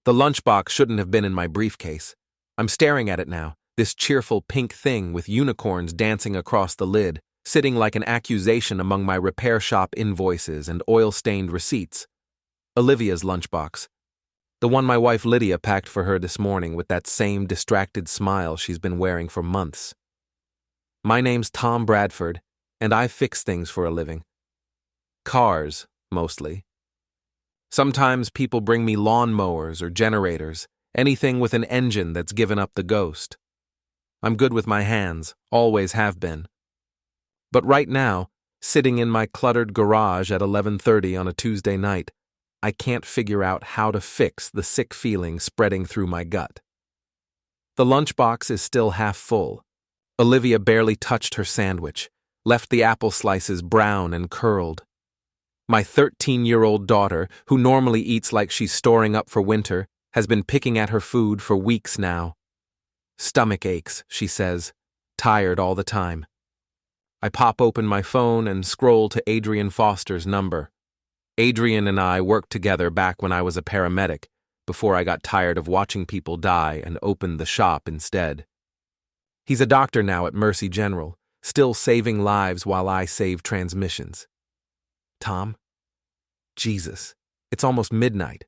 The lunchbox shouldn't have been in my briefcase. I'm staring at it now, this cheerful pink thing with unicorns dancing across the lid, sitting like an accusation among my repair shop invoices and oil-stained receipts. Olivia's lunchbox. The one my wife Lydia packed for her this morning with that same distracted smile she's been wearing for months. My name's Tom Bradford, and I fix things for a living. Cars, mostly. Sometimes people bring me lawnmowers or generators, anything with an engine that's given up the ghost. I'm good with my hands, always have been. But right now, sitting in my cluttered garage at 11:30 on a Tuesday night, I can't figure out how to fix the sick feeling spreading through my gut. The lunchbox is still half full. Olivia barely touched her sandwich, left the apple slices brown and curled. My 13-year-old daughter, who normally eats like she's storing up for winter, has been picking at her food for weeks now. Stomach aches, she says, tired all the time. I pop open my phone and scroll to Adrian Foster's number. Adrian and I worked together back when I was a paramedic, before I got tired of watching people die and opened the shop instead. He's a doctor now at Mercy General, still saving lives while I save transmissions. Tom? Jesus, it's almost midnight.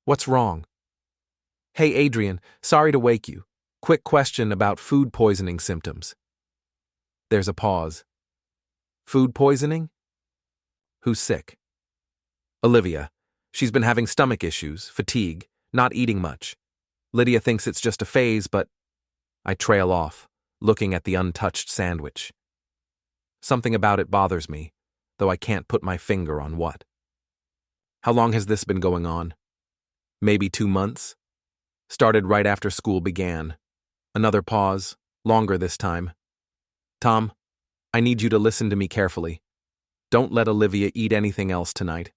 What's wrong? Hey, Adrian, sorry to wake you. Quick question about food poisoning symptoms. There's a pause. Food poisoning? Who's sick? Olivia. She's been having stomach issues, fatigue, not eating much. Lydia thinks it's just a phase, but I trail off, looking at the untouched sandwich. Something about it bothers me, though I can't put my finger on what. How long has this been going on? Maybe 2 months? Started right after school began. Another pause, longer this time. Tom, I need you to listen to me carefully. Don't let Olivia eat anything else tonight.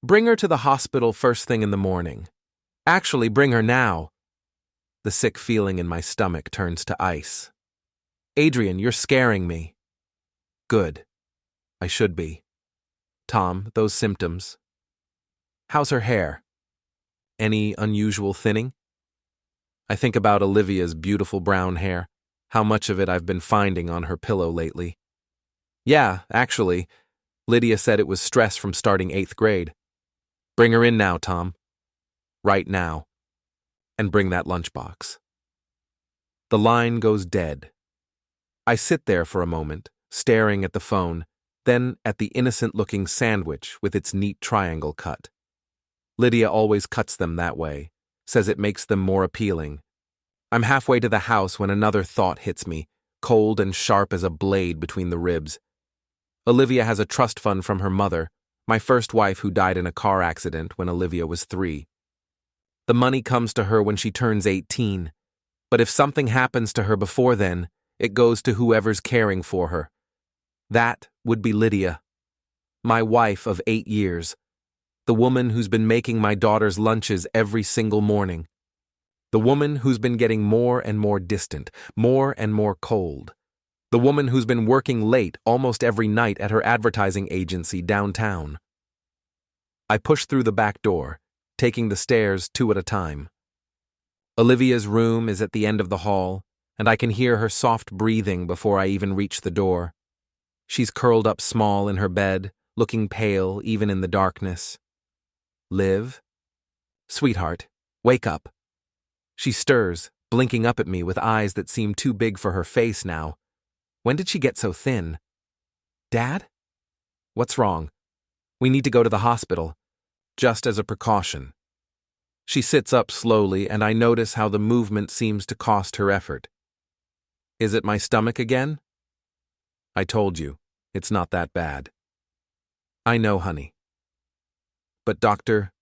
Bring her to the hospital first thing in the morning. Actually, bring her now. The sick feeling in my stomach turns to ice. Adrian, you're scaring me. Good. I should be. Tom, those symptoms. How's her hair? Any unusual thinning? I think about Olivia's beautiful brown hair, how much of it I've been finding on her pillow lately. Yeah, actually, Lydia said it was stress from starting 8th grade. Bring her in now, Tom. Right now. And bring that lunchbox. The line goes dead. I sit there for a moment, staring at the phone, then at the innocent-looking sandwich with its neat triangle cut. Lydia always cuts them that way, says it makes them more appealing. I'm halfway to the house when another thought hits me, cold and sharp as a blade between the ribs. Olivia has a trust fund from her mother, my first wife who died in a car accident when Olivia was 3. The money comes to her when she turns 18, but if something happens to her before then, it goes to whoever's caring for her. That would be Lydia, my wife of 8 years, the woman who's been making my daughter's lunches every single morning, the woman who's been getting more and more distant, more and more cold, the woman who's been working late almost every night at her advertising agency downtown. I push through the back door, taking the stairs 2 at a time. Olivia's room is at the end of the hall, and I can hear her soft breathing before I even reach the door. She's curled up small in her bed, looking pale even in the darkness. Liv? Sweetheart, wake up. She stirs, blinking up at me with eyes that seem too big for her face now. When did she get so thin? Dad? What's wrong? We need to go to the hospital, just as a precaution. She sits up slowly, and I notice how the movement seems to cost her effort. Is it my stomach again? I told you, it's not that bad. I know, honey. But Dr.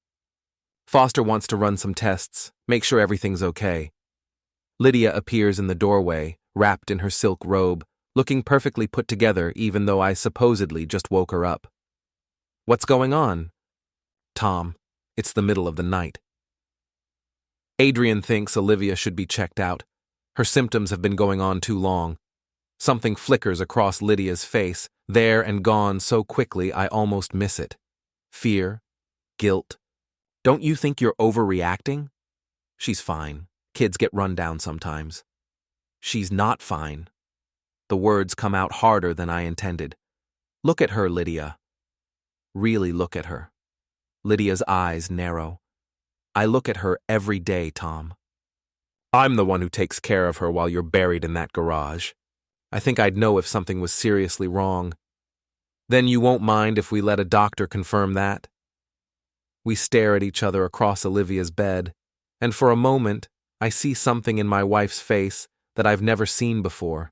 Foster wants to run some tests, make sure everything's okay. Lydia appears in the doorway, wrapped in her silk robe, looking perfectly put together even though I supposedly just woke her up. What's going on? Tom, it's the middle of the night. Adrian thinks Olivia should be checked out. Her symptoms have been going on too long. Something flickers across Lydia's face, there and gone so quickly I almost miss it. Fear? Guilt? Don't you think you're overreacting? She's fine. Kids get run down sometimes. She's not fine. The words come out harder than I intended. Look at her, Lydia. Really look at her. Lydia's eyes narrow. I look at her every day, Tom. I'm the one who takes care of her while you're buried in that garage. I think I'd know if something was seriously wrong. Then you won't mind if we let a doctor confirm that? We stare at each other across Olivia's bed, and for a moment, I see something in my wife's face that I've never seen before.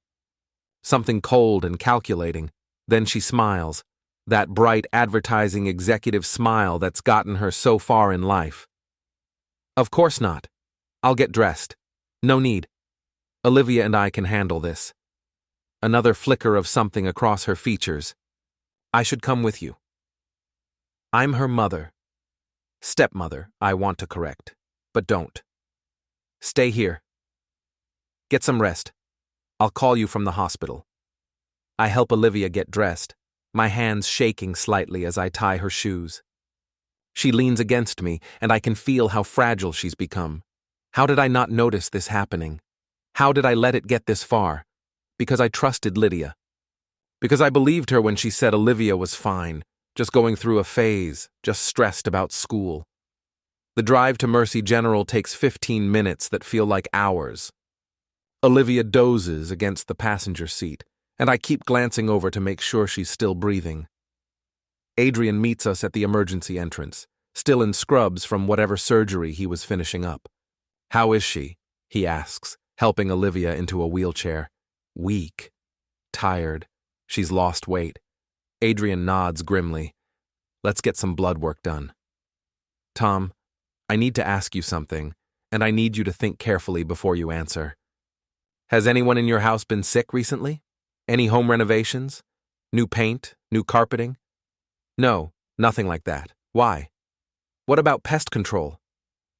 Something cold and calculating. Then she smiles, that bright advertising executive smile that's gotten her so far in life. Of course not. I'll get dressed. No need. Olivia and I can handle this. Another flicker of something across her features. I should come with you. I'm her mother. Stepmother, I want to correct, but don't. Stay here. Get some rest. I'll call you from the hospital. I help Olivia get dressed, my hands shaking slightly as I tie her shoes. She leans against me, and I can feel how fragile she's become. How did I not notice this happening? How did I let it get this far? Because I trusted Lydia. Because I believed her when she said Olivia was fine, just going through a phase, just stressed about school. The drive to Mercy General takes 15 minutes that feel like hours. Olivia dozes against the passenger seat, and I keep glancing over to make sure she's still breathing. Adrian meets us at the emergency entrance, still in scrubs from whatever surgery he was finishing up. How is she? He asks, helping Olivia into a wheelchair. Weak. Tired. She's lost weight. Adrian nods grimly. Let's get some blood work done. Tom, I need to ask you something, and I need you to think carefully before you answer. Has anyone in your house been sick recently? Any home renovations? New paint? New carpeting? No, nothing like that. Why? What about pest control?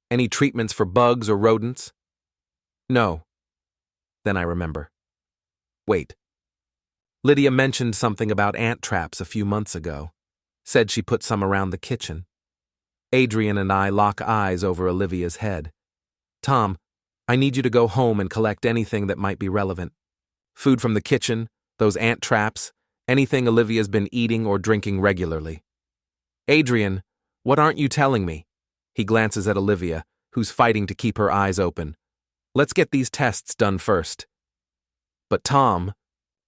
Any treatments for bugs or rodents? No. Then I remember. Wait. Lydia mentioned something about ant traps a few months ago. Said she put some around the kitchen. Adrian and I lock eyes over Olivia's head. Tom, I need you to go home and collect anything that might be relevant. Food from the kitchen, those ant traps, anything Olivia's been eating or drinking regularly. Adrian, what aren't you telling me? He glances at Olivia, who's fighting to keep her eyes open. Let's get these tests done first. But Tom,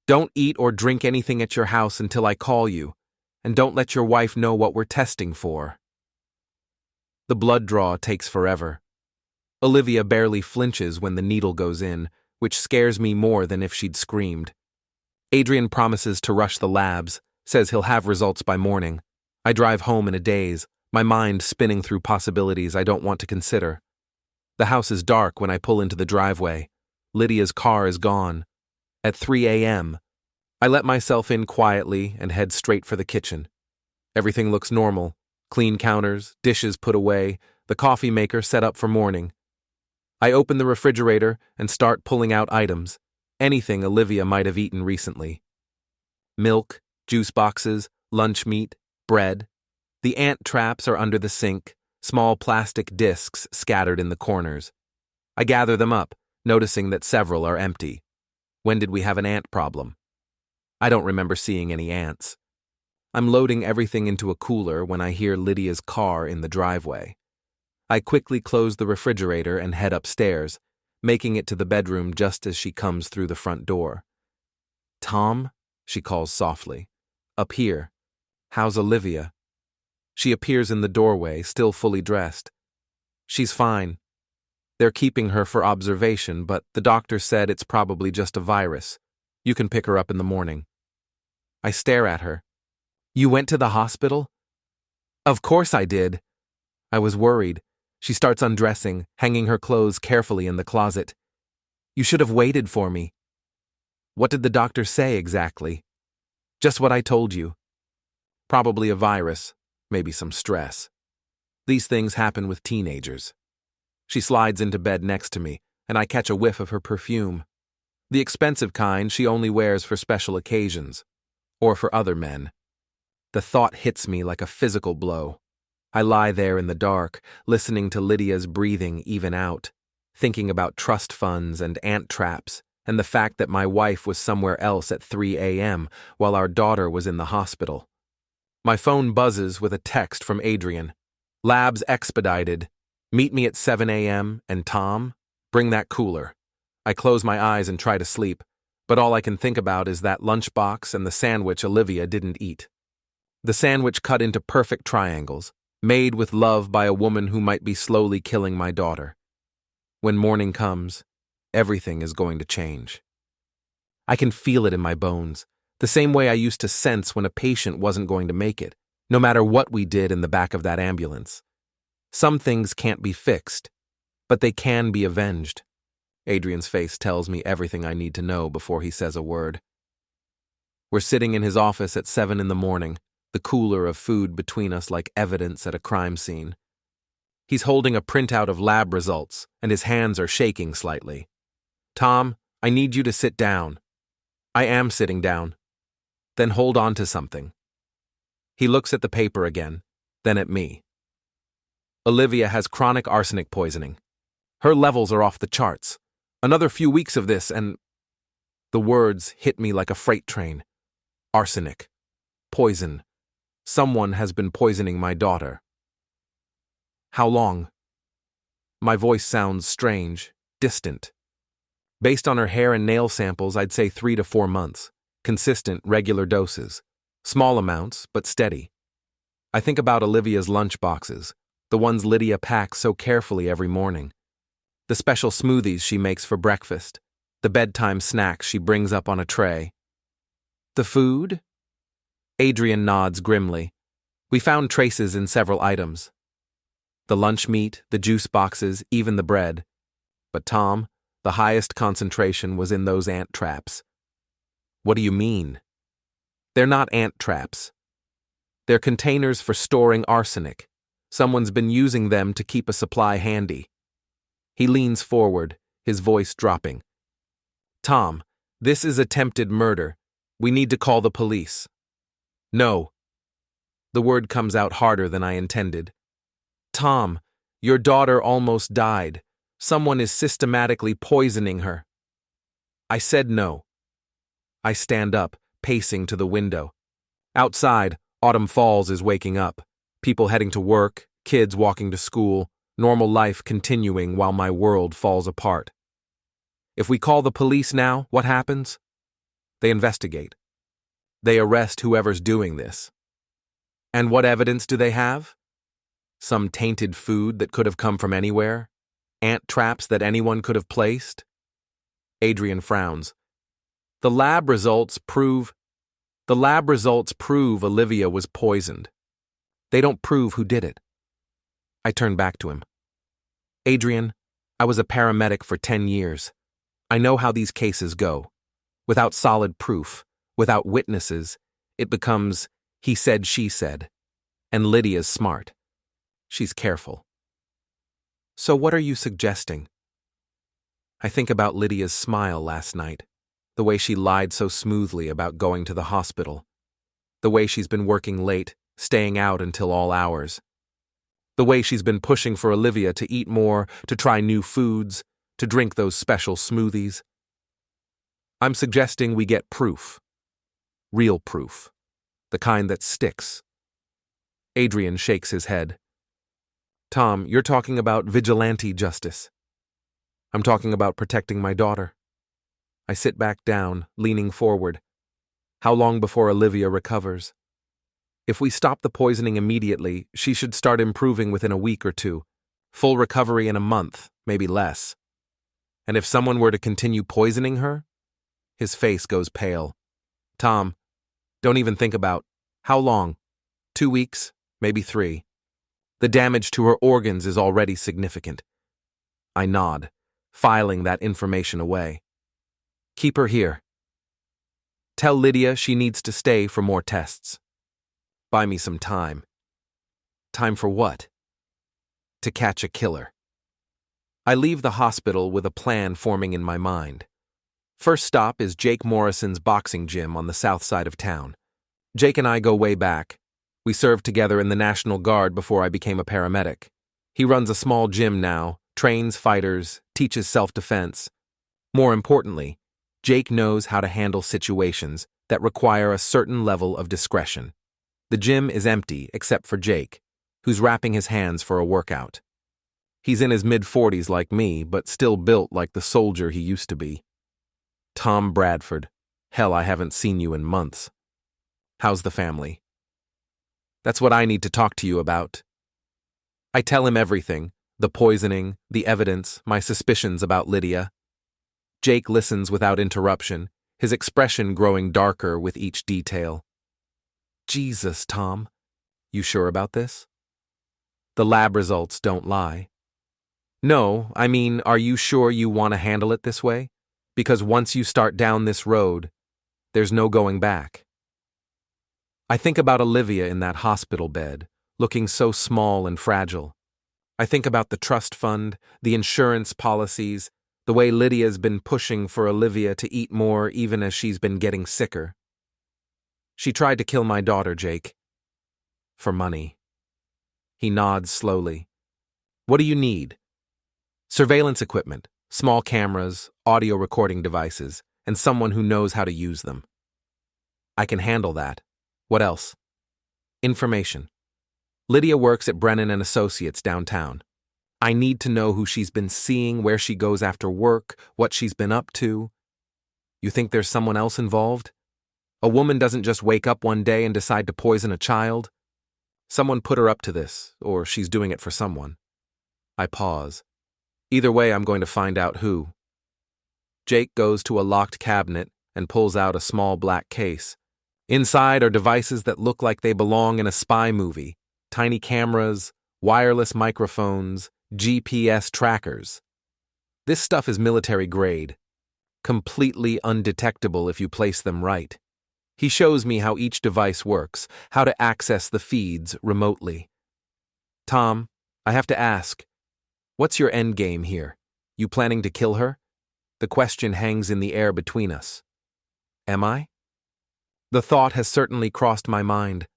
don't eat or drink anything at your house until I call you, and don't let your wife know what we're testing for. The blood draw takes forever. Olivia barely flinches when the needle goes in, which scares me more than if she'd screamed. Adrian promises to rush the labs, says he'll have results by morning. I drive home in a daze, my mind spinning through possibilities I don't want to consider. The house is dark when I pull into the driveway. Lydia's car is gone. At 3 a.m., I let myself in quietly and head straight for the kitchen. Everything looks normal. Clean counters, dishes put away, the coffee maker set up for morning. I open the refrigerator and start pulling out items, anything Olivia might have eaten recently. Milk, juice boxes, lunch meat, bread. The ant traps are under the sink, small plastic discs scattered in the corners. I gather them up, noticing that several are empty. When did we have an ant problem? I don't remember seeing any ants. I'm loading everything into a cooler when I hear Lydia's car in the driveway. I quickly close the refrigerator and head upstairs, making it to the bedroom just as she comes through the front door. Tom, she calls softly. Up here. How's Olivia? She appears in the doorway, still fully dressed. She's fine. They're keeping her for observation, but the doctor said it's probably just a virus. You can pick her up in the morning. I stare at her. You went to the hospital? Of course I did. I was worried. She starts undressing, hanging her clothes carefully in the closet. You should have waited for me. What did the doctor say exactly? Just what I told you. Probably a virus, maybe some stress. These things happen with teenagers. She slides into bed next to me, and I catch a whiff of her perfume. The expensive kind she only wears for special occasions, or for other men. The thought hits me like a physical blow. I lie there in the dark, listening to Lydia's breathing even out, thinking about trust funds and ant traps, and the fact that my wife was somewhere else at 3 a.m. while our daughter was in the hospital. My phone buzzes with a text from Adrian. Labs expedited. Meet me at 7 a.m. and Tom, bring that cooler. I close my eyes and try to sleep, but all I can think about is that lunchbox and the sandwich Olivia didn't eat. The sandwich cut into perfect triangles, made with love by a woman who might be slowly killing my daughter. When morning comes, everything is going to change. I can feel it in my bones, the same way I used to sense when a patient wasn't going to make it, no matter what we did in the back of that ambulance. Some things can't be fixed, but they can be avenged. Adrian's face tells me everything I need to know before he says a word. We're sitting in his office at 7 in the morning, the cooler of food between us like evidence at a crime scene. He's holding a printout of lab results, and his hands are shaking slightly. Tom, I need you to sit down. I am sitting down. Then hold on to something. He looks at the paper again, then at me. Olivia has chronic arsenic poisoning. Her levels are off the charts. Another few weeks of this and… The words hit me like a freight train. Arsenic. Poison. Someone has been poisoning my daughter. How long? My voice sounds strange, distant. Based on her hair and nail samples, I'd say 3 to 4 months. Consistent, regular doses. Small amounts, but steady. I think about Olivia's lunchboxes, the ones Lydia packs so carefully every morning. The special smoothies she makes for breakfast. The bedtime snacks she brings up on a tray. The food? Adrian nods grimly. We found traces in several items. The lunch meat, the juice boxes, even the bread. But Tom, the highest concentration was in those ant traps. What do you mean? They're not ant traps. They're containers for storing arsenic. Someone's been using them to keep a supply handy. He leans forward, his voice dropping. Tom, this is attempted murder. We need to call the police. No. The word comes out harder than I intended. Tom, your daughter almost died. Someone is systematically poisoning her. I said no. I stand up, pacing to the window. Outside, autumn falls is waking up. People heading to work, kids walking to school, normal life continuing while my world falls apart. If we call the police now, what happens? They investigate. They arrest whoever's doing this. And what evidence do they have? Some tainted food that could have come from anywhere? Ant traps that anyone could have placed? Adrian frowns. The lab results prove Olivia was poisoned. They don't prove who did it. I turn back to him. Adrian, I was a paramedic for 10 years. I know how these cases go. Without solid proof, without witnesses, it becomes he said, she said. And Lydia's smart. She's careful. So what are you suggesting? I think about Lydia's smile last night, the way she lied so smoothly about going to the hospital, the way she's been working late, staying out until all hours, the way she's been pushing for Olivia to eat more, to try new foods, to drink those special smoothies. I'm suggesting we get proof. Real proof. The kind that sticks. Adrian shakes his head. Tom, you're talking about vigilante justice. I'm talking about protecting my daughter. I sit back down, leaning forward. How long before Olivia recovers? If we stop the poisoning immediately, she should start improving within a week or two. Full recovery in a month, maybe less. And if someone were to continue poisoning her? His face goes pale. Tom, don't even think about how long? 2 weeks, maybe 3. The damage to her organs is already significant. I nod, filing that information away. Keep her here. Tell Lydia she needs to stay for more tests. Buy me some time. Time for what? To catch a killer. I leave the hospital with a plan forming in my mind. First stop is Jake Morrison's boxing gym on the south side of town. Jake and I go way back. We served together in the National Guard before I became a paramedic. He runs a small gym now, trains fighters, teaches self-defense. More importantly, Jake knows how to handle situations that require a certain level of discretion. The gym is empty except for Jake, who's wrapping his hands for a workout. He's in his mid-40s like me, but still built like the soldier he used to be. Tom Bradford. Hell, I haven't seen you in months. How's the family? That's what I need to talk to you about. I tell him everything, the poisoning, the evidence, my suspicions about Lydia. Jake listens without interruption, his expression growing darker with each detail. Jesus, Tom. You sure about this? The lab results don't lie. No, I mean, are you sure you want to handle it this way? Because once you start down this road, there's no going back. I think about Olivia in that hospital bed, looking so small and fragile. I think about the trust fund, the insurance policies, the way Lydia's been pushing for Olivia to eat more even as she's been getting sicker. She tried to kill my daughter, Jake. For money. He nods slowly. What do you need? Surveillance equipment, small cameras, audio recording devices, and someone who knows how to use them. I can handle that. What else? Information. Lydia works at Brennan and Associates downtown. I need to know who she's been seeing, where she goes after work, what she's been up to. You think there's someone else involved? A woman doesn't just wake up one day and decide to poison a child. Someone put her up to this, or she's doing it for someone. I pause. Either way, I'm going to find out who. Jake goes to a locked cabinet and pulls out a small black case. Inside are devices that look like they belong in a spy movie. Tiny cameras, wireless microphones, GPS trackers. This stuff is military grade, completely undetectable if you place them right. He shows me how each device works, how to access the feeds remotely. Tom, I have to ask, what's your end game here? You planning to kill her? The question hangs in the air between us. Am I? The thought has certainly crossed my mind.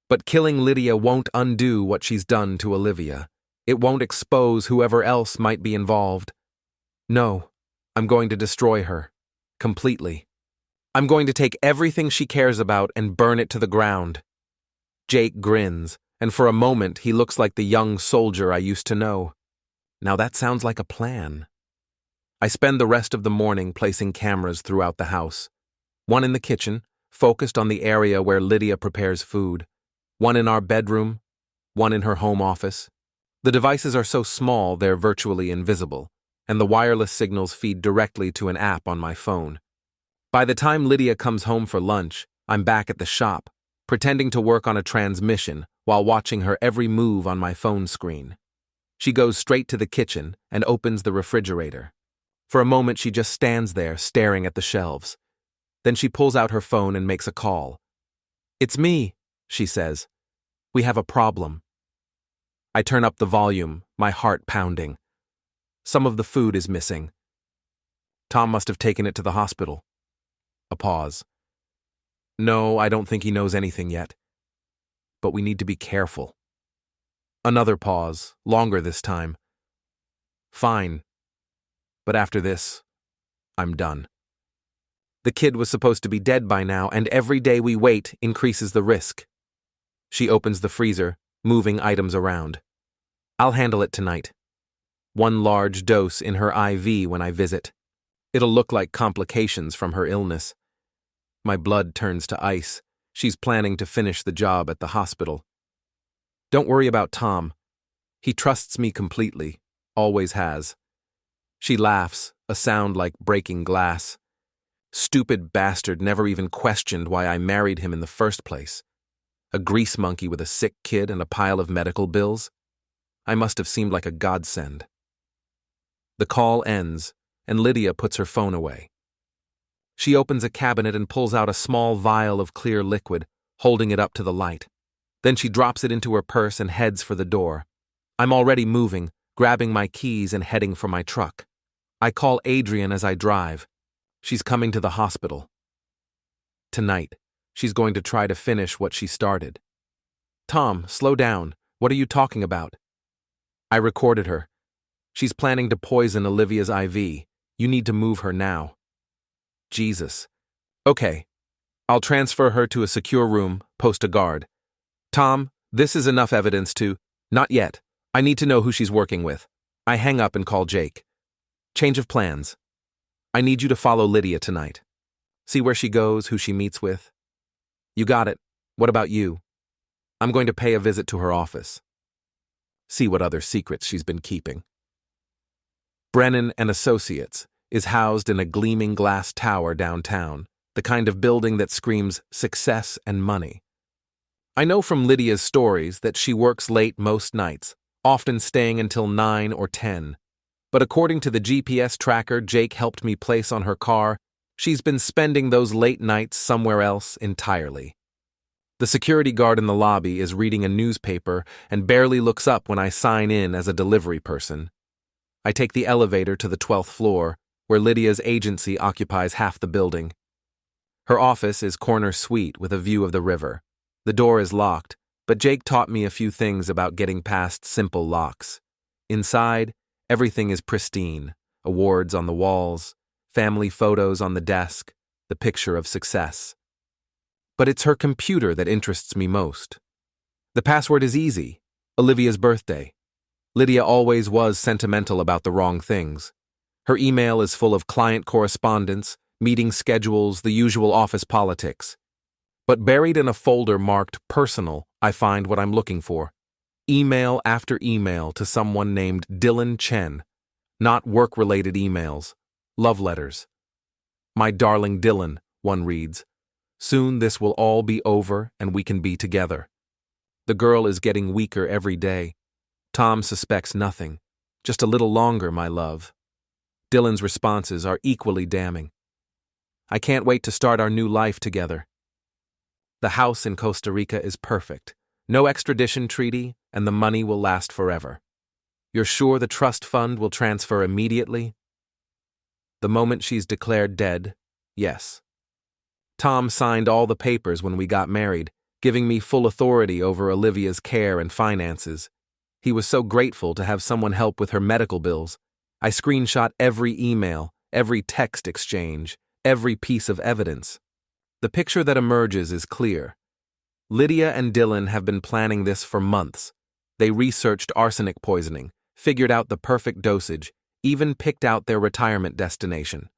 But killing Lydia won't undo what she's done to Olivia. It won't expose whoever else might be involved. No, I'm going to destroy her. Completely. I'm going to take everything she cares about and burn it to the ground. Jake grins, and for a moment he looks like the young soldier I used to know. Now that sounds like a plan. I spend the rest of the morning placing cameras throughout the house. One in the kitchen, focused on the area where Lydia prepares food. One in our bedroom, one in her home office. The devices are so small they're virtually invisible, and the wireless signals feed directly to an app on my phone. By the time Lydia comes home for lunch, I'm back at the shop, pretending to work on a transmission while watching her every move on my phone screen. She goes straight to the kitchen and opens the refrigerator. For a moment she just stands there staring at the shelves. Then she pulls out her phone and makes a call. "It's me," she says. "We have a problem." I turn up the volume, my heart pounding. Some of the food is missing. Tom must have taken it to the hospital. A pause. No, I don't think he knows anything yet. But we need to be careful. Another pause, longer this time. Fine. But after this, I'm done. The kid was supposed to be dead by now, and every day we wait increases the risk. She opens the freezer, moving items around. I'll handle it tonight. One large dose in her IV when I visit. It'll look like complications from her illness. My blood turns to ice. She's planning to finish the job at the hospital. Don't worry about Tom. He trusts me completely, always has. She laughs, a sound like breaking glass. Stupid bastard never even questioned why I married him in the first place. A grease monkey with a sick kid and a pile of medical bills? I must have seemed like a godsend. The call ends, and Lydia puts her phone away. She opens a cabinet and pulls out a small vial of clear liquid, holding it up to the light. Then she drops it into her purse and heads for the door. I'm already moving, grabbing my keys and heading for my truck. I call Adrian as I drive. She's coming to the hospital. Tonight, she's going to try to finish what she started. Tom, slow down. What are you talking about? I recorded her. She's planning to poison Olivia's IV. You need to move her now. Jesus. Okay. I'll transfer her to a secure room, post a guard. Tom, this is enough evidence to… Not yet. I need to know who she's working with. I hang up and call Jake. Change of plans. I need you to follow Lydia tonight. See where she goes, who she meets with. You got it. What about you? I'm going to pay a visit to her office. See what other secrets she's been keeping. Brennan and Associates is housed in a gleaming glass tower downtown, the kind of building that screams success and money. I know from Lydia's stories that she works late most nights, often staying until 9 or 10. But according to the GPS tracker Jake helped me place on her car, she's been spending those late nights somewhere else entirely. The security guard in the lobby is reading a newspaper and barely looks up when I sign in as a delivery person. I take the elevator to the 12th floor, where Lydia's agency occupies half the building. Her office is corner suite with a view of the river. The door is locked, but Jake taught me a few things about getting past simple locks. Inside, everything is pristine. Awards on the walls, family photos on the desk, the picture of success. But it's her computer that interests me most. The password is easy: Olivia's birthday. Lydia always was sentimental about the wrong things. Her email is full of client correspondence, meeting schedules, the usual office politics. But buried in a folder marked personal, I find what I'm looking for. Email after email to someone named Dylan Chen. Not work-related emails. Love letters. My darling Dylan, one reads. Soon this will all be over and we can be together. The girl is getting weaker every day. Tom suspects nothing. Just a little longer, my love. Dylan's responses are equally damning. I can't wait to start our new life together. The house in Costa Rica is perfect. No extradition treaty, and the money will last forever. You're sure the trust fund will transfer immediately? The moment she's declared dead, yes. Tom signed all the papers when we got married, giving me full authority over Olivia's care and finances. He was so grateful to have someone help with her medical bills. I screenshot every email, every text exchange, every piece of evidence. The picture that emerges is clear. Lydia and Dylan have been planning this for months. They researched arsenic poisoning, figured out the perfect dosage, even picked out their retirement destination.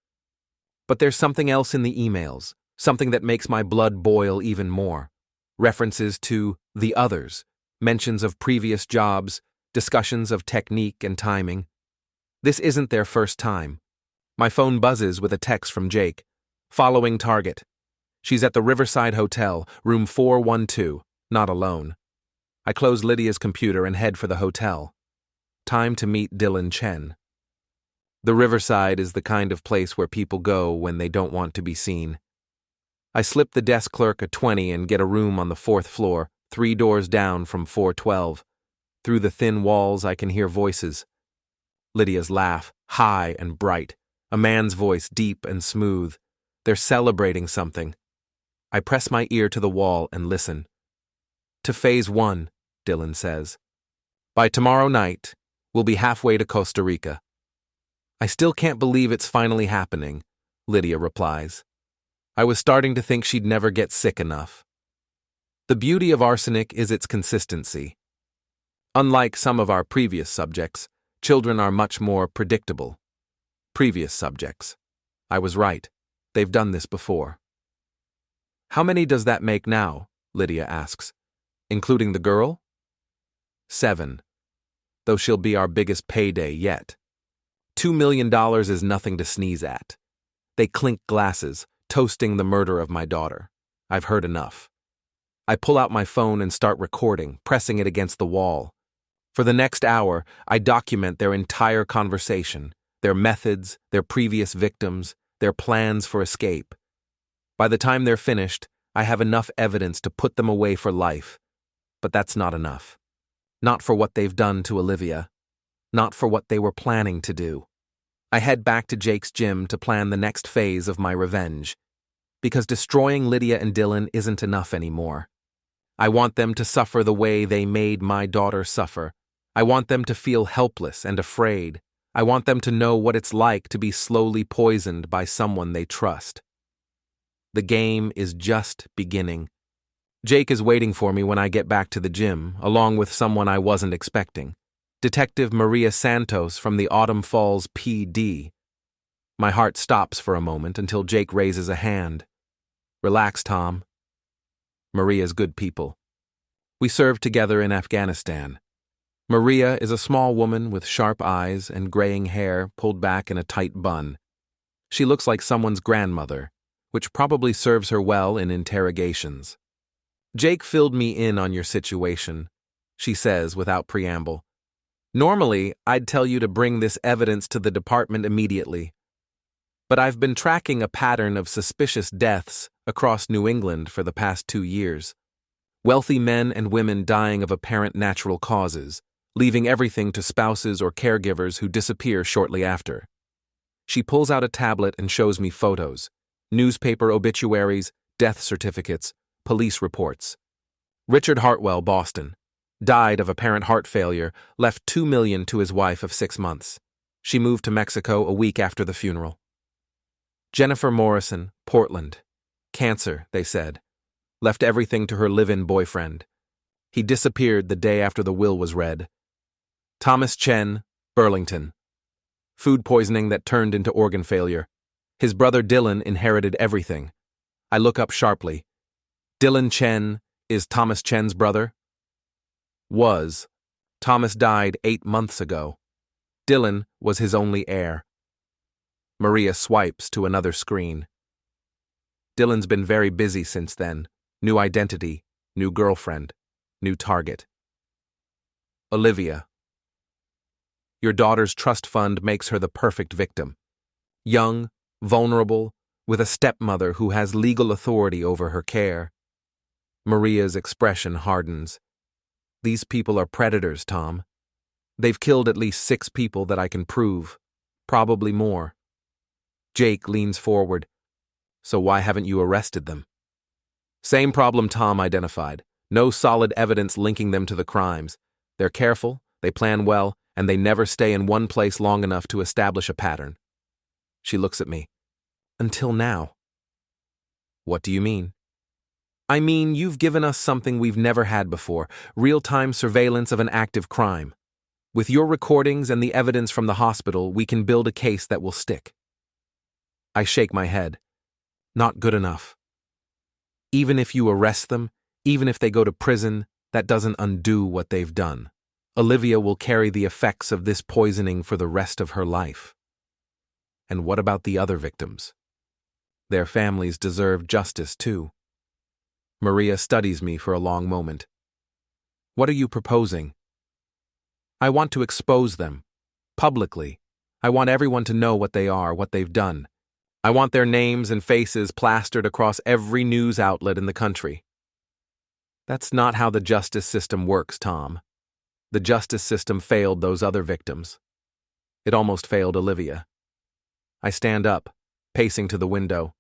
But there's something else in the emails, something that makes my blood boil even more. References to the others, mentions of previous jobs, discussions of technique and timing. This isn't their first time. My phone buzzes with a text from Jake. Following target. She's at the Riverside Hotel, room 412, not alone. I close Lydia's computer and head for the hotel. Time to meet Dylan Chen. The Riverside is the kind of place where people go when they don't want to be seen. I slip the desk clerk a 20 and get a room on the 4th floor, 3 doors down from 412. Through the thin walls I can hear voices. Lydia's laugh, high and bright. A man's voice, deep and smooth. They're celebrating something. I press my ear to the wall and listen. To phase 1, Dylan says. By tomorrow night, we'll be halfway to Costa Rica. I still can't believe it's finally happening, Lydia replies. I was starting to think she'd never get sick enough. The beauty of arsenic is its consistency. Unlike some of our previous subjects, children are much more predictable. Previous subjects. I was right. They've done this before. How many does that make now? Lydia asks. Including the girl? 7. Though she'll be our biggest payday yet. $2 million is nothing to sneeze at. They clink glasses, toasting the murder of my daughter. I've heard enough. I pull out my phone and start recording, pressing it against the wall. For the next hour, I document their entire conversation, their methods, their previous victims, their plans for escape. By the time they're finished, I have enough evidence to put them away for life. But that's not enough. Not for what they've done to Olivia. Not for what they were planning to do. I head back to Jake's gym to plan the next phase of my revenge. Because destroying Lydia and Dylan isn't enough anymore. I want them to suffer the way they made my daughter suffer. I want them to feel helpless and afraid. I want them to know what it's like to be slowly poisoned by someone they trust. The game is just beginning. Jake is waiting for me when I get back to the gym, along with someone I wasn't expecting. Detective Maria Santos from the Autumn Falls PD. My heart stops for a moment until Jake raises a hand. Relax, Tom. Maria's good people. We served together in Afghanistan. Maria is a small woman with sharp eyes and graying hair pulled back in a tight bun. She looks like someone's grandmother, which probably serves her well in interrogations. Jake filled me in on your situation, she says without preamble. Normally, I'd tell you to bring this evidence to the department immediately. But I've been tracking a pattern of suspicious deaths across New England for the past 2 years. Wealthy men and women dying of apparent natural causes, leaving everything to spouses or caregivers who disappear shortly after. She pulls out a tablet and shows me photos, newspaper obituaries, death certificates, police reports. Richard Hartwell, Boston. Died of apparent heart failure, left $2 million to his wife of 6 months. She moved to Mexico a week after the funeral. Jennifer Morrison, Portland. Cancer, they said. Left everything to her live-in boyfriend. He disappeared the day after the will was read. Thomas Chen, Burlington. Food poisoning that turned into organ failure. His brother Dylan inherited everything. I look up sharply. Dylan Chen is Thomas Chen's brother? Was. Thomas died 8 months ago. Dylan was his only heir. Maria swipes to another screen. Dylan's been very busy since then. New identity, new girlfriend, new target. Olivia. Your daughter's trust fund makes her the perfect victim. Young, vulnerable, with a stepmother who has legal authority over her care. Maria's expression hardens. These people are predators, Tom. They've killed at least 6 people that I can prove, probably more. Jake leans forward. So why haven't you arrested them? Same problem Tom identified. No solid evidence linking them to the crimes. They're careful, they plan well, and they never stay in one place long enough to establish a pattern. She looks at me. Until now. What do you mean? I mean, you've given us something we've never had before, real-time surveillance of an active crime. With your recordings and the evidence from the hospital, we can build a case that will stick. I shake my head. Not good enough. Even if you arrest them, even if they go to prison, that doesn't undo what they've done. Olivia will carry the effects of this poisoning for the rest of her life. And what about the other victims? Their families deserve justice too. Maria studies me for a long moment. What are you proposing? I want to expose them. Publicly. I want everyone to know what they are, what they've done. I want their names and faces plastered across every news outlet in the country. That's not how the justice system works, Tom. The justice system failed those other victims. It almost failed Olivia. I stand up, pacing to the window.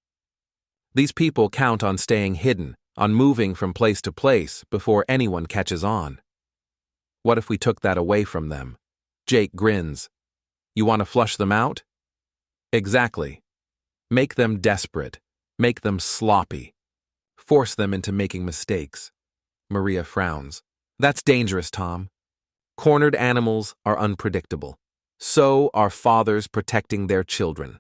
These people count on staying hidden, on moving from place to place before anyone catches on. What if we took that away from them? Jake grins. You want to flush them out? Exactly. Make them desperate. Make them sloppy. Force them into making mistakes. Maria frowns. That's dangerous, Tom. Cornered animals are unpredictable. So are fathers protecting their children.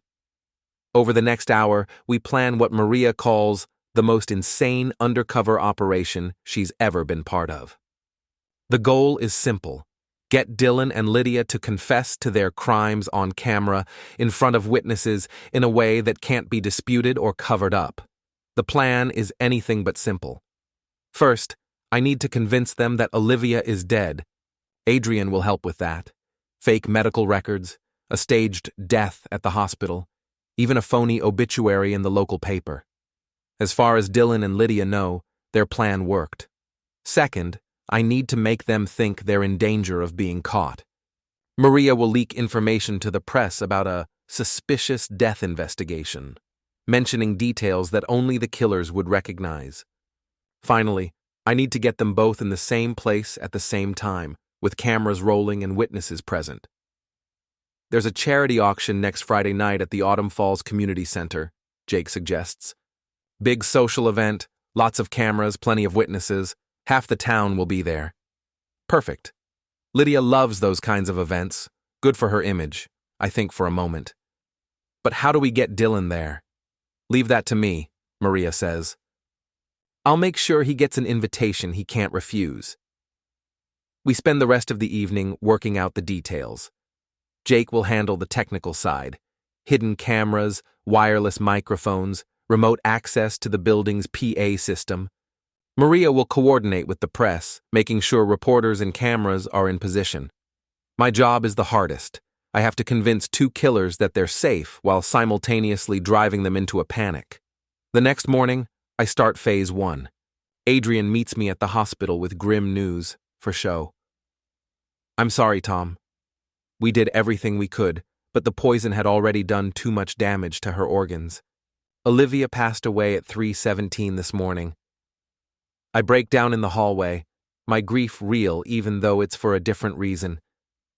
Over the next hour, we plan what Maria calls the most insane undercover operation she's ever been part of. The goal is simple. Get Dylan and Lydia to confess to their crimes on camera, in front of witnesses, in a way that can't be disputed or covered up. The plan is anything but simple. First, I need to convince them that Olivia is dead. Adrian will help with that. Fake medical records, a staged death at the hospital, even a phony obituary in the local paper. As far as Dylan and Lydia know, their plan worked. Second, I need to make them think they're in danger of being caught. Maria will leak information to the press about a suspicious death investigation, mentioning details that only the killers would recognize. Finally, I need to get them both in the same place at the same time, with cameras rolling and witnesses present. There's a charity auction next Friday night at the Autumn Falls Community Center, Jake suggests. Big social event, lots of cameras, plenty of witnesses. Half the town will be there. Perfect. Lydia loves those kinds of events. Good for her image, I think for a moment. But how do we get Dylan there? Leave that to me, Maria says. I'll make sure he gets an invitation he can't refuse. We spend the rest of the evening working out the details. Jake will handle the technical side. Hidden cameras, wireless microphones, remote access to the building's PA system. Maria will coordinate with the press, making sure reporters and cameras are in position. My job is the hardest. I have to convince two killers that they're safe while simultaneously driving them into a panic. The next morning, I start phase 1. Adrian meets me at the hospital with grim news, for show. I'm sorry, Tom. We did everything we could, but the poison had already done too much damage to her organs. Olivia passed away at 3:17 this morning. I break down in the hallway, my grief real even though it's for a different reason.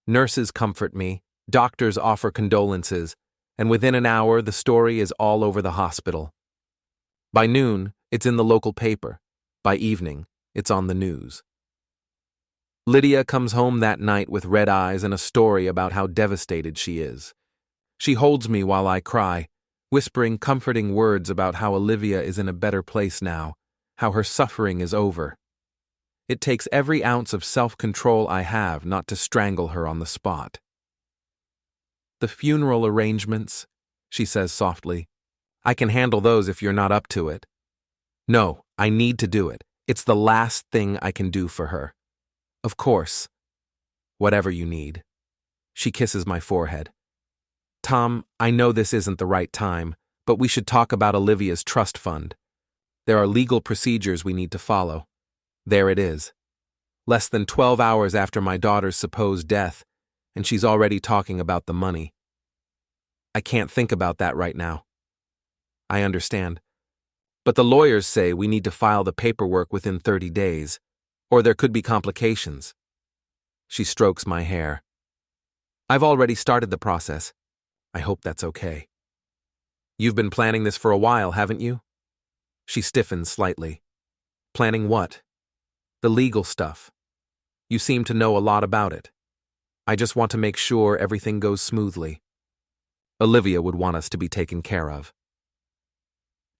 Nurses comfort me, doctors offer condolences, and within an hour the story is all over the hospital. By noon, it's in the local paper. By evening, it's on the news. Lydia comes home that night with red eyes and a story about how devastated she is. She holds me while I cry, whispering comforting words about how Olivia is in a better place now, how her suffering is over. It takes every ounce of self-control I have not to strangle her on the spot. The funeral arrangements, she says softly. I can handle those if you're not up to it. No, I need to do it. It's the last thing I can do for her. Of course. Whatever you need. She kisses my forehead. Tom, I know this isn't the right time, but we should talk about Olivia's trust fund. There are legal procedures we need to follow. There it is. Less than 12 hours after my daughter's supposed death, and she's already talking about the money. I can't think about that right now. I understand. But the lawyers say we need to file the paperwork within 30 days, or there could be complications. She strokes my hair. I've already started the process. I hope that's okay. You've been planning this for a while, haven't you? She stiffens slightly. Planning what? The legal stuff. You seem to know a lot about it. I just want to make sure everything goes smoothly. Olivia would want us to be taken care of.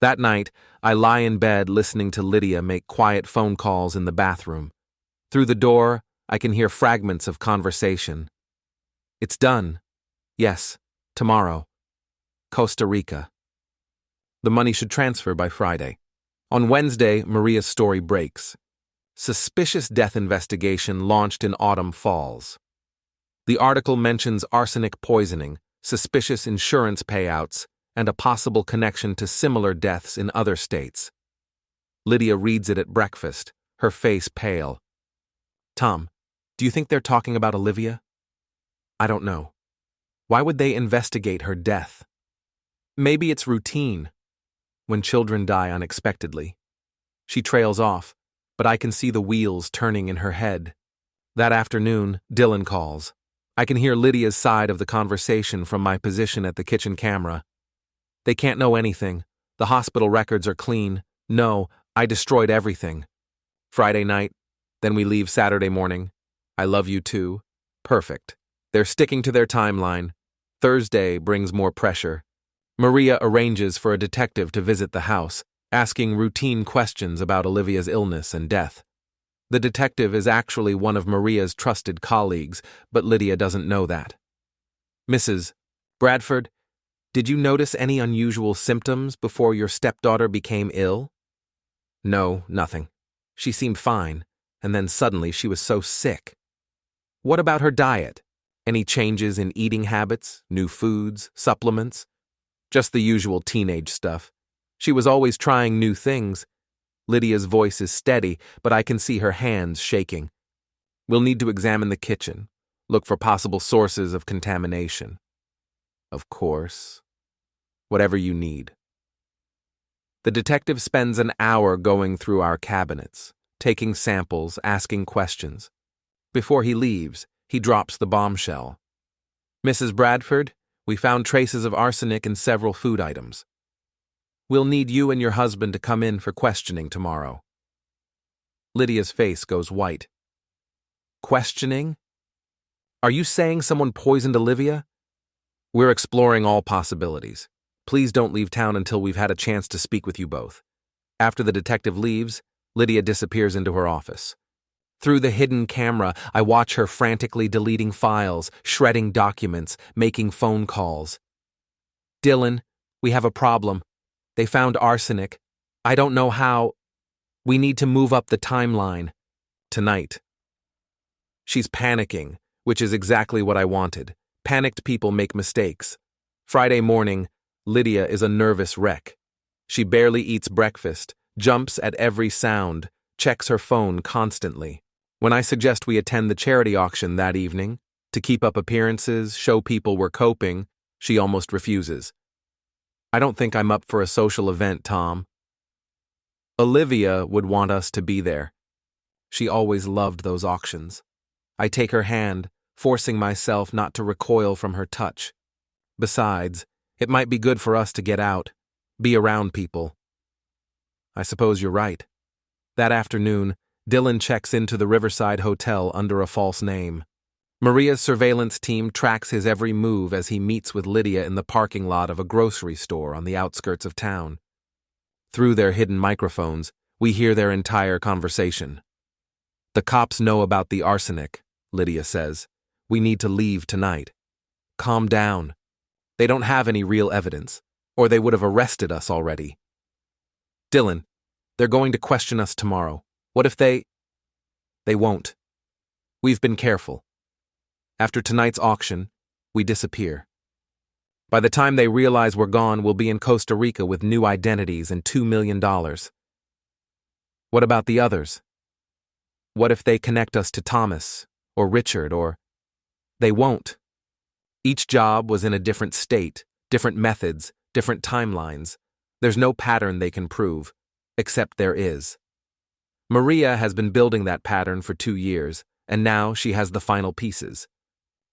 That night, I lie in bed listening to Lydia make quiet phone calls in the bathroom. Through the door, I can hear fragments of conversation. It's done. Yes, tomorrow. Costa Rica. The money should transfer by Friday. On Wednesday, Maria's story breaks. Suspicious death investigation launched in Autumn Falls. The article mentions arsenic poisoning, suspicious insurance payouts, and a possible connection to similar deaths in other states. Lydia reads it at breakfast, her face pale. Tom, do you think they're talking about Olivia? I don't know. Why would they investigate her death? Maybe it's routine, when children die unexpectedly. She trails off, but I can see the wheels turning in her head. That afternoon, Dylan calls. I can hear Lydia's side of the conversation from my position at the kitchen camera. They can't know anything. The hospital records are clean. No, I destroyed everything. Friday night, then we leave Saturday morning. I love you too. Perfect. They're sticking to their timeline. Thursday brings more pressure. Maria arranges for a detective to visit the house, asking routine questions about Olivia's illness and death. The detective is actually one of Maria's trusted colleagues, but Lydia doesn't know that. Mrs. Bradford, did you notice any unusual symptoms before your stepdaughter became ill? No, nothing. She seemed fine, and then suddenly she was so sick. What about her diet? Any changes in eating habits, new foods, supplements? Just the usual teenage stuff. She was always trying new things. Lydia's voice is steady, but I can see her hands shaking. We'll need to examine the kitchen, look for possible sources of contamination. Of course. Whatever you need. The detective spends an hour going through our cabinets, taking samples, asking questions. Before he leaves, he drops the bombshell. Mrs. Bradford, we found traces of arsenic in several food items. We'll need you and your husband to come in for questioning tomorrow. Lydia's face goes white. Questioning? Are you saying someone poisoned Olivia? We're exploring all possibilities. Please don't leave town until we've had a chance to speak with you both. After the detective leaves, Lydia disappears into her office. Through the hidden camera, I watch her frantically deleting files, shredding documents, making phone calls. Dylan, we have a problem. They found arsenic. I don't know how. We need to move up the timeline. Tonight. She's panicking, which is exactly what I wanted. Panicked people make mistakes. Friday morning, Lydia is a nervous wreck. She barely eats breakfast, jumps at every sound, checks her phone constantly. When I suggest we attend the charity auction that evening, to keep up appearances, show people we're coping, she almost refuses. I don't think I'm up for a social event, Tom. Olivia would want us to be there. She always loved those auctions. I take her hand, forcing myself not to recoil from her touch. Besides, it might be good for us to get out, be around people. I suppose you're right. That afternoon, Dylan checks into the Riverside Hotel under a false name. Maria's surveillance team tracks his every move as he meets with Lydia in the parking lot of a grocery store on the outskirts of town. Through their hidden microphones, we hear their entire conversation. The cops know about the arsenic, Lydia says. We need to leave tonight. Calm down. They don't have any real evidence, or they would have arrested us already. Dylan, they're going to question us tomorrow. What if they won't. We've been careful. After tonight's auction, we disappear. By the time they realize we're gone, we'll be in Costa Rica with new identities and $2 million. What about the others? What if they connect us to Thomas, or Richard, or... They won't. Each job was in a different state, different methods, different timelines. There's no pattern they can prove, except there is. Maria has been building that pattern for 2 years, and now she has the final pieces.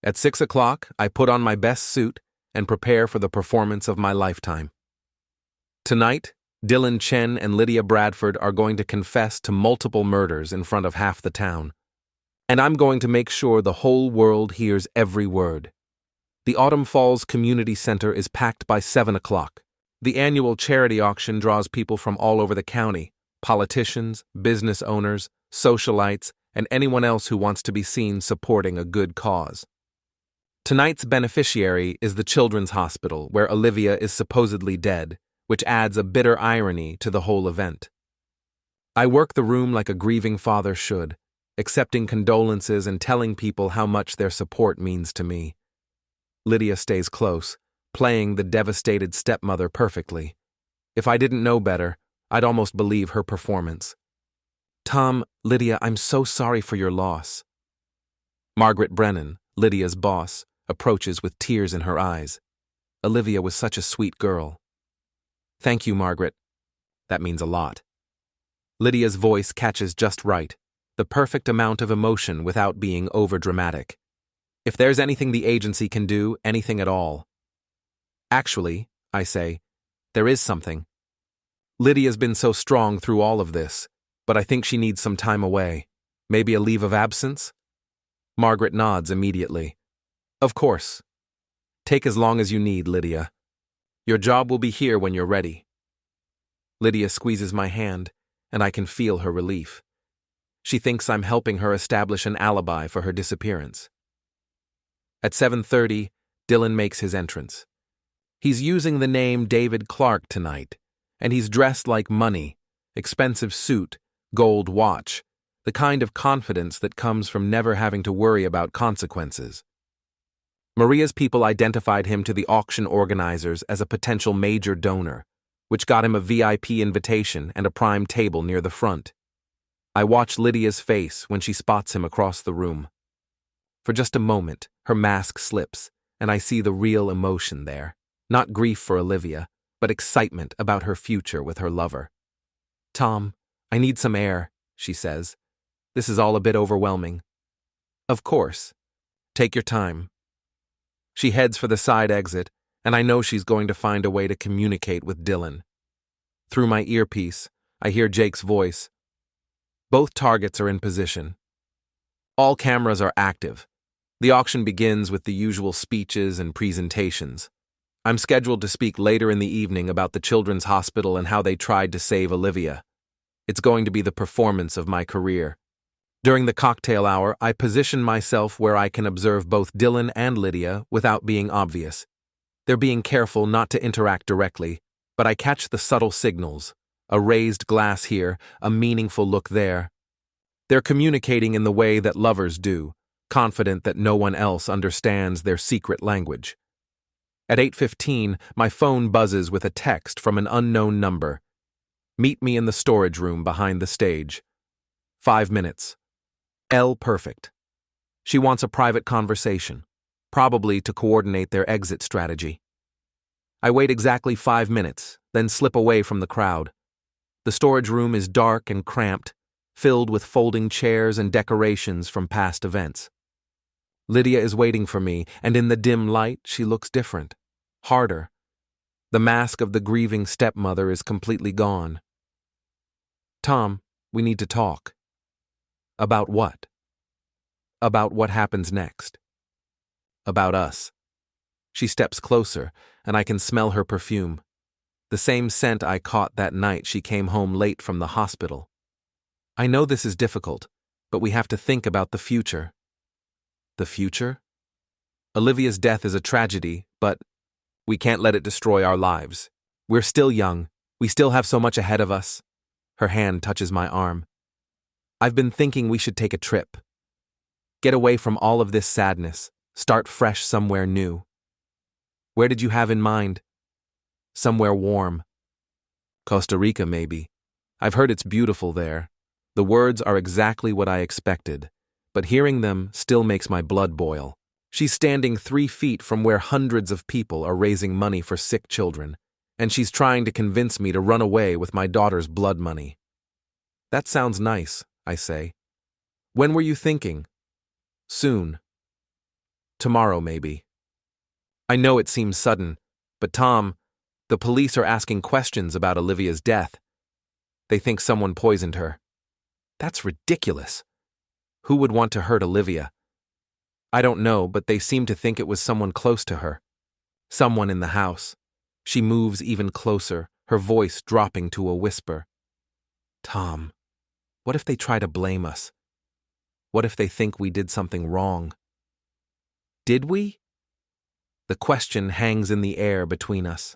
At 6 o'clock, I put on my best suit and prepare for the performance of my lifetime. Tonight, Dylan Chen and Lydia Bradford are going to confess to multiple murders in front of half the town. And I'm going to make sure the whole world hears every word. The Autumn Falls Community Center is packed by 7 o'clock. The annual charity auction draws people from all over the county. Politicians, business owners, socialites, and anyone else who wants to be seen supporting a good cause. Tonight's beneficiary is the Children's Hospital, where Olivia is supposedly dead, which adds a bitter irony to the whole event. I work the room like a grieving father should, accepting condolences and telling people how much their support means to me. Lydia stays close, playing the devastated stepmother perfectly. If I didn't know better, I'd almost believe her performance. Tom, Lydia, I'm so sorry for your loss. Margaret Brennan, Lydia's boss, approaches with tears in her eyes. Olivia was such a sweet girl. Thank you, Margaret. That means a lot. Lydia's voice catches just right, the perfect amount of emotion without being overdramatic. If there's anything the agency can do, anything at all. Actually, I say, there is something. Lydia's been so strong through all of this, but I think she needs some time away. Maybe a leave of absence? Margaret nods immediately. Of course. Take as long as you need, Lydia. Your job will be here when you're ready. Lydia squeezes my hand, and I can feel her relief. She thinks I'm helping her establish an alibi for her disappearance. At 7:30, Dylan makes his entrance. He's using the name David Clark tonight, and he's dressed like money, expensive suit, gold watch, the kind of confidence that comes from never having to worry about consequences. Maria's people identified him to the auction organizers as a potential major donor, which got him a VIP invitation and a prime table near the front. I watch Lydia's face when she spots him across the room. For just a moment, her mask slips, and I see the real emotion there. Not grief for Olivia, but excitement about her future with her lover. Tom, I need some air, she says. This is all a bit overwhelming. Of course. Take your time. She heads for the side exit, and I know she's going to find a way to communicate with Dylan. Through my earpiece, I hear Jake's voice. Both targets are in position. All cameras are active. The auction begins with the usual speeches and presentations. I'm scheduled to speak later in the evening about the children's hospital and how they tried to save Olivia. It's going to be the performance of my career. During the cocktail hour, I position myself where I can observe both Dylan and Lydia without being obvious. They're being careful not to interact directly, but I catch the subtle signals. A raised glass here, a meaningful look there. They're communicating in the way that lovers do, confident that no one else understands their secret language. At 8:15, my phone buzzes with a text from an unknown number. Meet me in the storage room behind the stage. 5 minutes. Perfect. She wants a private conversation, probably to coordinate their exit strategy. I wait exactly 5 minutes, then slip away from the crowd. The storage room is dark and cramped, filled with folding chairs and decorations from past events. Lydia is waiting for me, and in the dim light, she looks different, harder. The mask of the grieving stepmother is completely gone. Tom, we need to talk. About what? About what happens next. About us. She steps closer, and I can smell her perfume. The same scent I caught that night she came home late from the hospital. I know this is difficult, but we have to think about the future. The future? Olivia's death is a tragedy, but we can't let it destroy our lives. We're still young. We still have so much ahead of us. Her hand touches my arm. I've been thinking we should take a trip. Get away from all of this sadness. Start fresh somewhere new. Where did you have in mind? Somewhere warm. Costa Rica, maybe. I've heard it's beautiful there. The words are exactly what I expected, but hearing them still makes my blood boil. She's standing 3 feet from where hundreds of people are raising money for sick children, and she's trying to convince me to run away with my daughter's blood money. That sounds nice, I say. When were you thinking? Soon. Tomorrow, maybe. I know it seems sudden, but Tom, the police are asking questions about Olivia's death. They think someone poisoned her. That's ridiculous. Who would want to hurt Olivia? I don't know, but they seem to think it was someone close to her. Someone in the house. She moves even closer, her voice dropping to a whisper. Tom, what if they try to blame us? What if they think we did something wrong? Did we? The question hangs in the air between us.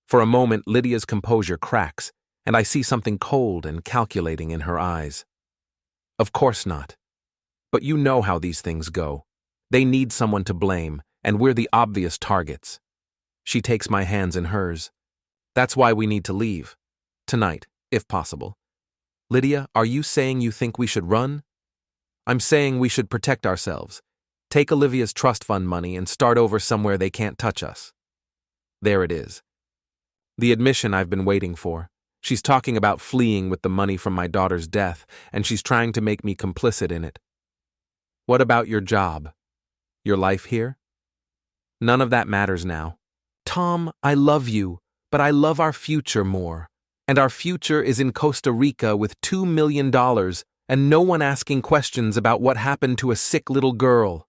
For a moment, Lydia's composure cracks, and I see something cold and calculating in her eyes. Of course not. But you know how these things go. They need someone to blame, and we're the obvious targets. She takes my hands in hers. That's why we need to leave. Tonight, if possible. Lydia, are you saying you think we should run? I'm saying we should protect ourselves. Take Olivia's trust fund money and start over somewhere they can't touch us. There it is. The admission I've been waiting for. She's talking about fleeing with the money from my daughter's death, and she's trying to make me complicit in it. What about your job? Your life here? None of that matters now. Tom, I love you, but I love our future more. And our future is in Costa Rica with $2 million and no one asking questions about what happened to a sick little girl.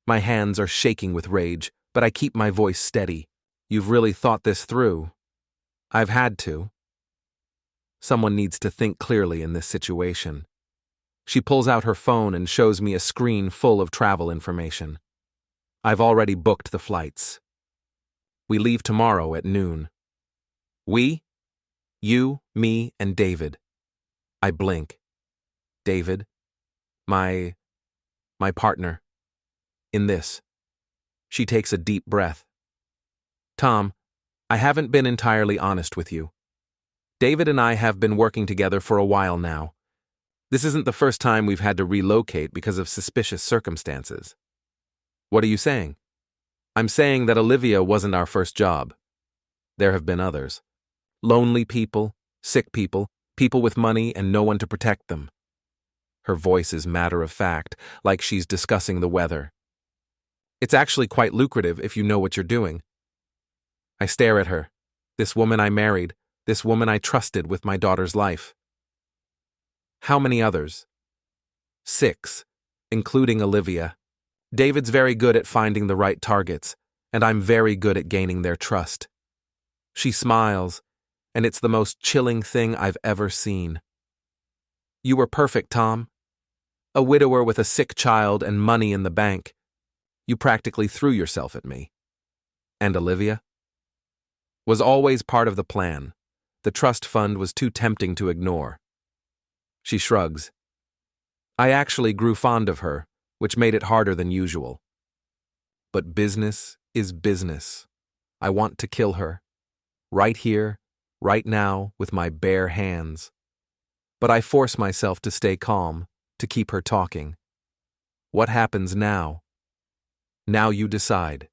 My hands are shaking with rage, but I keep my voice steady. You've really thought this through. I've had to. Someone needs to think clearly in this situation. She pulls out her phone and shows me a screen full of travel information. I've already booked the flights. We leave tomorrow at noon. We? You, me, and David. I blink. David? My partner. In this. She takes a deep breath. Tom, I haven't been entirely honest with you. David and I have been working together for a while now. This isn't the first time we've had to relocate because of suspicious circumstances. What are you saying? I'm saying that Olivia wasn't our first job. There have been others. Lonely people, sick people, People with money and no one to protect them. Her voice is matter-of-fact, like she's discussing the weather. It's actually quite lucrative if you know what you're doing. I stare at her. This woman I married, this woman I trusted with my daughter's life. How many others? 6, including Olivia. David's very good at finding the right targets, and I'm very good at gaining their trust. She smiles, and it's the most chilling thing I've ever seen. You were perfect, Tom. A widower with a sick child and money in the bank. You practically threw yourself at me. And Olivia? Was always part of the plan. The trust fund was too tempting to ignore. She shrugs. I actually grew fond of her, which made it harder than usual. But business is business. I want to kill her. Right here, right now, with my bare hands. But I force myself to stay calm, to keep her talking. What happens now? Now you decide.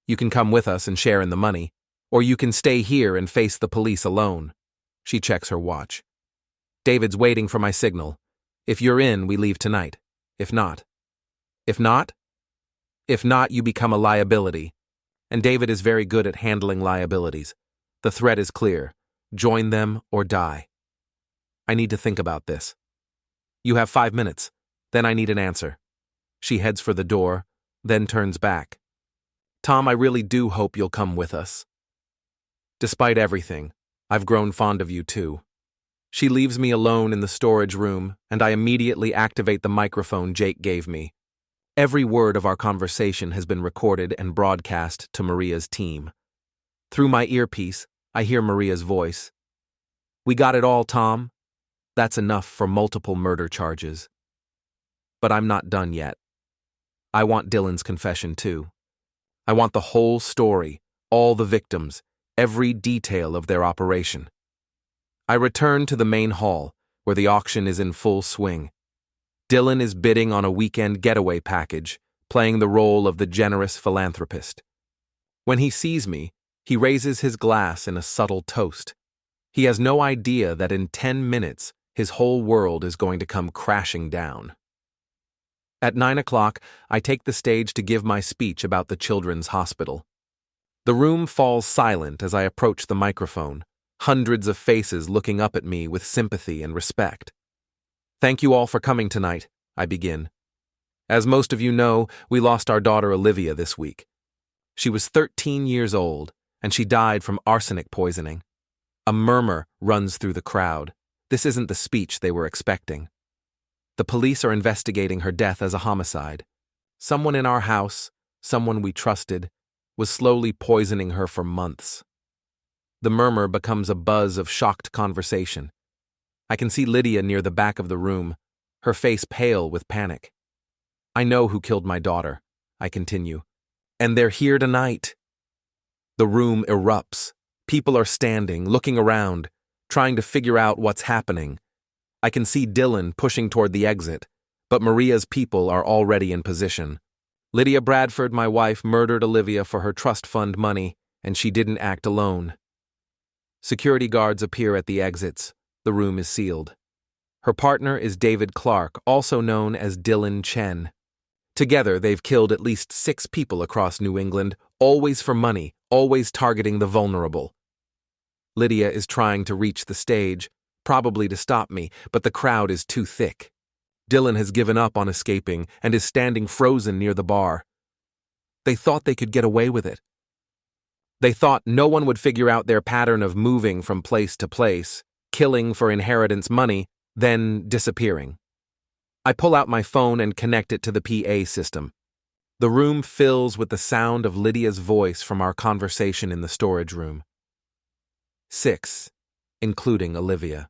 You can come with us and share in the money, or you can stay here and face the police alone. She checks her watch. David's waiting for my signal. If you're in, we leave tonight. If not. If not? If not, you become a liability. And David is very good at handling liabilities. The threat is clear. Join them or die. I need to think about this. You have 5 minutes. Then I need an answer. She heads for the door, then turns back. Tom, I really do hope you'll come with us. Despite everything, I've grown fond of you too. She leaves me alone in the storage room, and I immediately activate the microphone Jake gave me. Every word of our conversation has been recorded and broadcast to Maria's team. Through my earpiece, I hear Maria's voice. We got it all, Tom. That's enough for multiple murder charges. But I'm not done yet. I want Dylan's confession too. I want the whole story, all the victims, every detail of their operation. I return to the main hall, where the auction is in full swing. Dylan is bidding on a weekend getaway package, playing the role of the generous philanthropist. When he sees me, he raises his glass in a subtle toast. He has no idea that in 10 minutes, his whole world is going to come crashing down. At 9 o'clock, I take the stage to give my speech about the children's hospital. The room falls silent as I approach the microphone, hundreds of faces looking up at me with sympathy and respect. Thank you all for coming tonight, I begin. As most of you know, we lost our daughter Olivia this week. She was 13 years old, and she died from arsenic poisoning. A murmur runs through the crowd. This isn't the speech they were expecting. The police are investigating her death as a homicide. Someone in our house, someone we trusted, was slowly poisoning her for months. The murmur becomes a buzz of shocked conversation. I can see Lydia near the back of the room, her face pale with panic. I know who killed my daughter, I continue. And they're here tonight. The room erupts. People are standing, looking around, trying to figure out what's happening. I can see Dylan pushing toward the exit, but Maria's people are already in position. Lydia Bradford, my wife, murdered Olivia for her trust fund money, and she didn't act alone. Security guards appear at the exits. The room is sealed. Her partner is David Clark, also known as Dylan Chen. Together, they've killed at least 6 people across New England, always for money, always targeting the vulnerable. Lydia is trying to reach the stage, probably to stop me, but the crowd is too thick. Dylan has given up on escaping and is standing frozen near the bar. They thought they could get away with it. They thought no one would figure out their pattern of moving from place to place, killing for inheritance money, then disappearing. I pull out my phone and connect it to the PA system. The room fills with the sound of Lydia's voice from our conversation in the storage room. 6, including Olivia.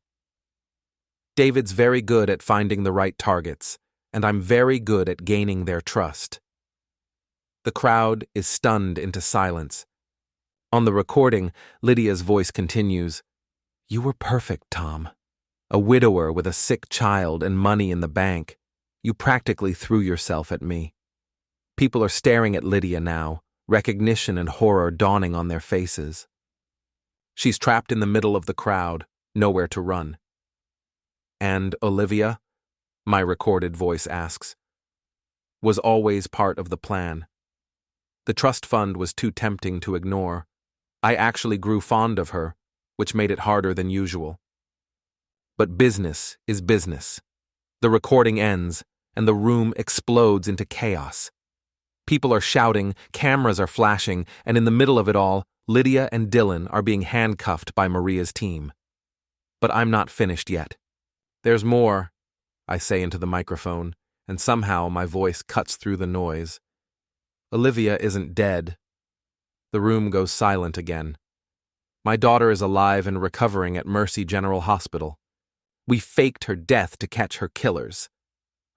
David's very good at finding the right targets, and I'm very good at gaining their trust. The crowd is stunned into silence. On the recording, Lydia's voice continues, You were perfect, Tom. A widower with a sick child and money in the bank. You practically threw yourself at me. People are staring at Lydia now, recognition and horror dawning on their faces. She's trapped in the middle of the crowd, nowhere to run. And Olivia, my recorded voice asks, was always part of the plan. The trust fund was too tempting to ignore. I actually grew fond of her, which made it harder than usual. But business is business. The recording ends, and the room explodes into chaos. People are shouting, cameras are flashing, and in the middle of it all, Lydia and Dylan are being handcuffed by Maria's team. But I'm not finished yet. There's more, I say into the microphone, and somehow my voice cuts through the noise. Olivia isn't dead. The room goes silent again. My daughter is alive and recovering at Mercy General Hospital. We faked her death to catch her killers.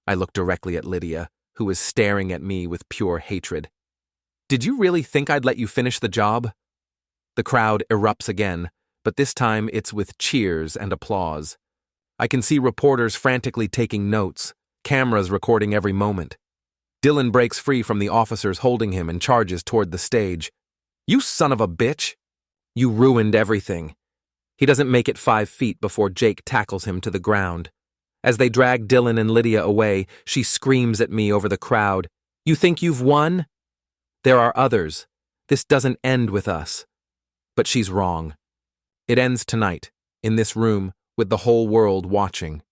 I look directly at Lydia, who is staring at me with pure hatred. Did you really think I'd let you finish the job? The crowd erupts again, but this time it's with cheers and applause. I can see reporters frantically taking notes, cameras recording every moment. Dylan breaks free from the officers holding him and charges toward the stage. You son of a bitch! You ruined everything. He doesn't make it 5 feet before Jake tackles him to the ground. As they drag Dylan and Lydia away, she screams at me over the crowd. You think you've won? There are others. This doesn't end with us. But she's wrong. It ends tonight, in this room, with the whole world watching.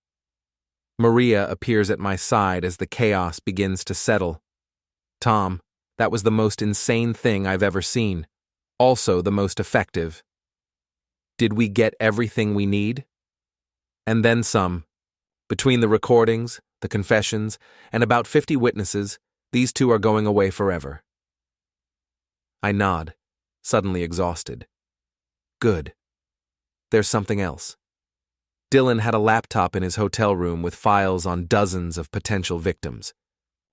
Maria appears at my side as the chaos begins to settle. Tom, that was the most insane thing I've ever seen. Also the most effective. Did we get everything we need? And then some. Between the recordings, the confessions, and about 50 witnesses, these two are going away forever. I nod, suddenly exhausted. Good. There's something else. Dylan had a laptop in his hotel room with files on dozens of potential victims.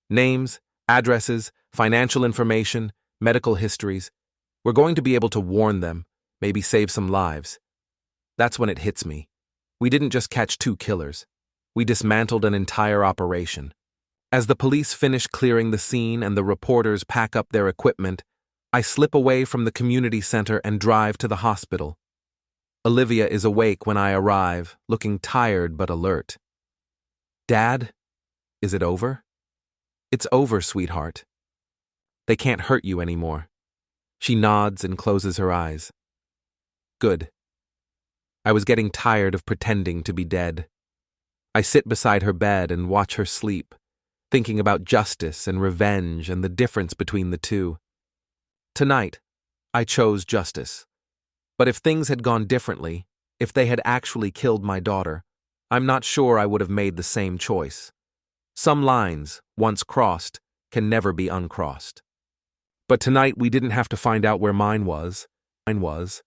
Names, addresses, financial information, medical histories. We're going to be able to warn them, maybe save some lives. That's when it hits me. We didn't just catch 2 killers. We dismantled an entire operation. As the police finish clearing the scene and the reporters pack up their equipment, I slip away from the community center and drive to the hospital. Olivia is awake when I arrive, looking tired but alert. Dad, is it over? It's over, sweetheart. They can't hurt you anymore. She nods and closes her eyes. Good. I was getting tired of pretending to be dead. I sit beside her bed and watch her sleep, thinking about justice and revenge and the difference between the two. Tonight, I chose justice. But if things had gone differently, if they had actually killed my daughter, I'm not sure I would have made the same choice. Some lines, once crossed, can never be uncrossed. But tonight we didn't have to find out where mine was. Mine was.